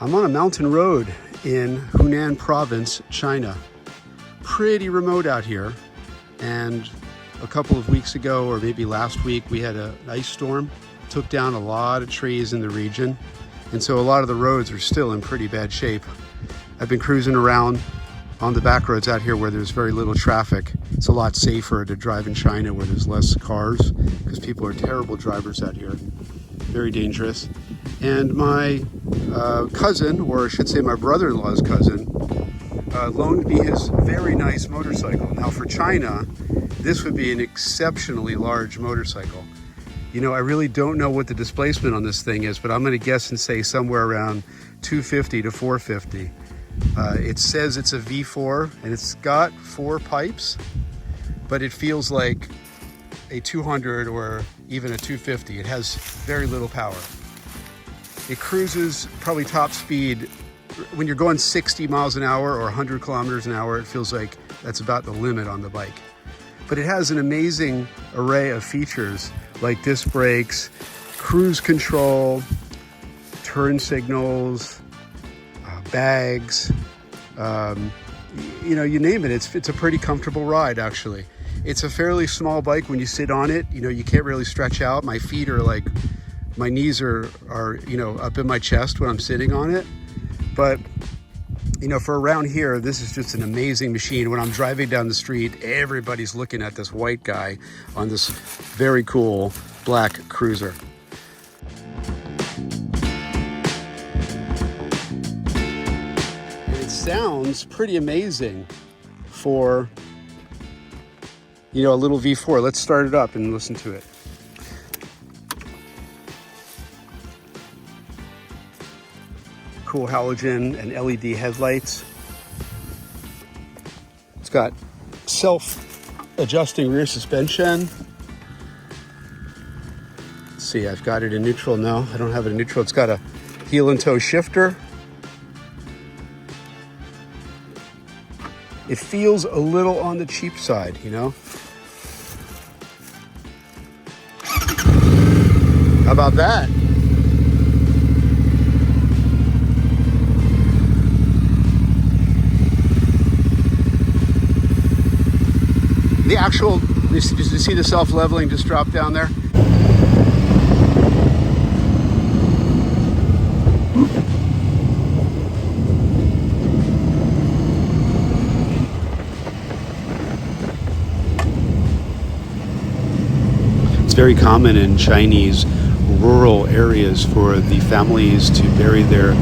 I'm on a mountain road in Hunan Province, China. Pretty remote out here. And a couple of weeks ago, or maybe last week, we had an ice storm. Took down a lot of trees in the region. And so a lot of the roads are still in pretty bad shape. I've been cruising around on the back roads out here where there's very little traffic. It's a lot safer to drive in China where there's less cars because people are terrible drivers out here. Very dangerous. And my cousin, or I should say my brother-in-law's cousin, loaned me his very nice motorcycle. Now for China, this would be an exceptionally large motorcycle. You know, I really don't know what the displacement on this thing is, but I'm going to guess and say somewhere around 250 to 450. It says it's a V4 and it's got 4 pipes, but it feels like a 200 or even a 250. It has very little power. It cruises probably top speed. When you're going 60 miles an hour or 100 kilometers an hour, it feels like that's about the limit on the bike. But it has an amazing array of features like disc brakes, cruise control, turn signals, bags, you know, you name it. It's a pretty comfortable ride, actually. It's a fairly small bike when you sit on it. You know, you can't really stretch out. My feet are like, my knees are you know, up in my chest when I'm sitting on it. But, you know, for around here, this is just an amazing machine. When I'm driving down the street, everybody's looking at this white guy on this very cool black cruiser. And it sounds pretty amazing for, you know, a little V4. Let's start it up and listen to it. Cool halogen and LED headlights. It's got self-adjusting rear suspension. Let's see, I've got it in neutral. No, I don't have it in neutral. It's got a heel and toe shifter. It feels a little on the cheap side, you know? How about that? The actual, you see the self-leveling just drop down there? It's very common in Chinese rural areas for the families to bury their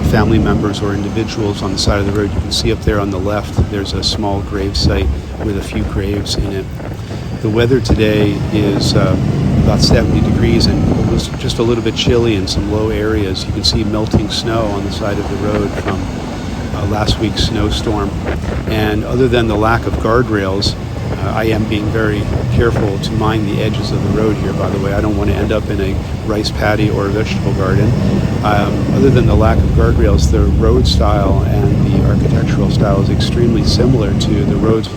family members or individuals on the side of the road. You can see up there on the left, there's a small grave site with a few graves in it. The weather today is about 70 degrees and it was just a little bit chilly in some low areas. You can see melting snow on the side of the road from last week's snowstorm. And other than the lack of guardrails, I am being very careful to mind the edges of the road here, by the way. I don't want to end up in a rice paddy or a vegetable garden. Other than the lack of guardrails, the road style and the architectural style is extremely similar to the roads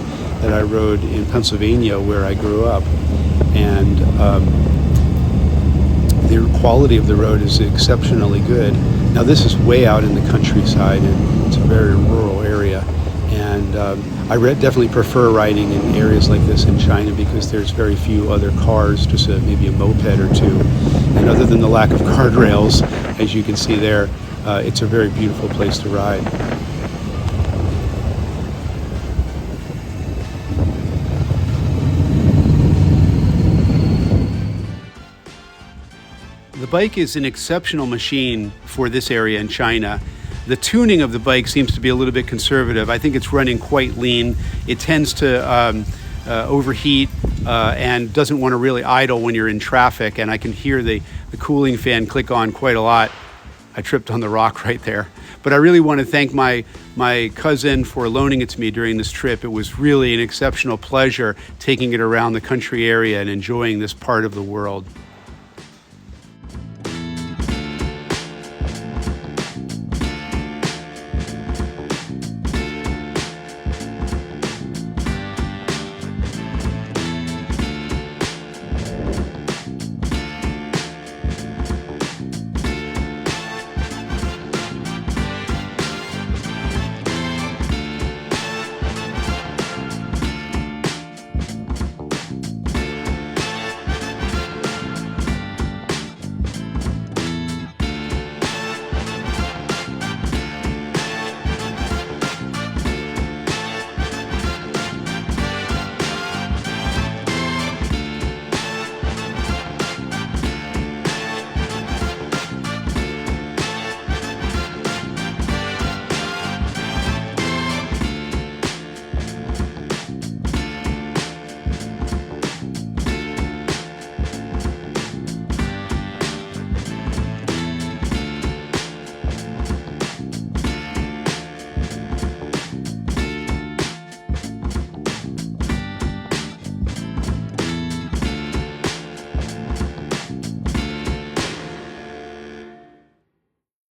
that I rode in Pennsylvania where I grew up. And the quality of the road is exceptionally good. Now this is way out in the countryside and it's a very rural area. And I definitely prefer riding in areas like this in China because there's very few other cars, just maybe a moped or two. And other than the lack of guardrails, as you can see there, it's a very beautiful place to ride. The bike is an exceptional machine for this area in China. The tuning of the bike seems to be a little bit conservative. I think it's running quite lean. It tends to overheat and doesn't want to really idle when you're in traffic. And I can hear the cooling fan click on quite a lot. I tripped on the rock right there. But I really want to thank my cousin for loaning it to me during this trip. It was really an exceptional pleasure taking it around the country area and enjoying this part of the world.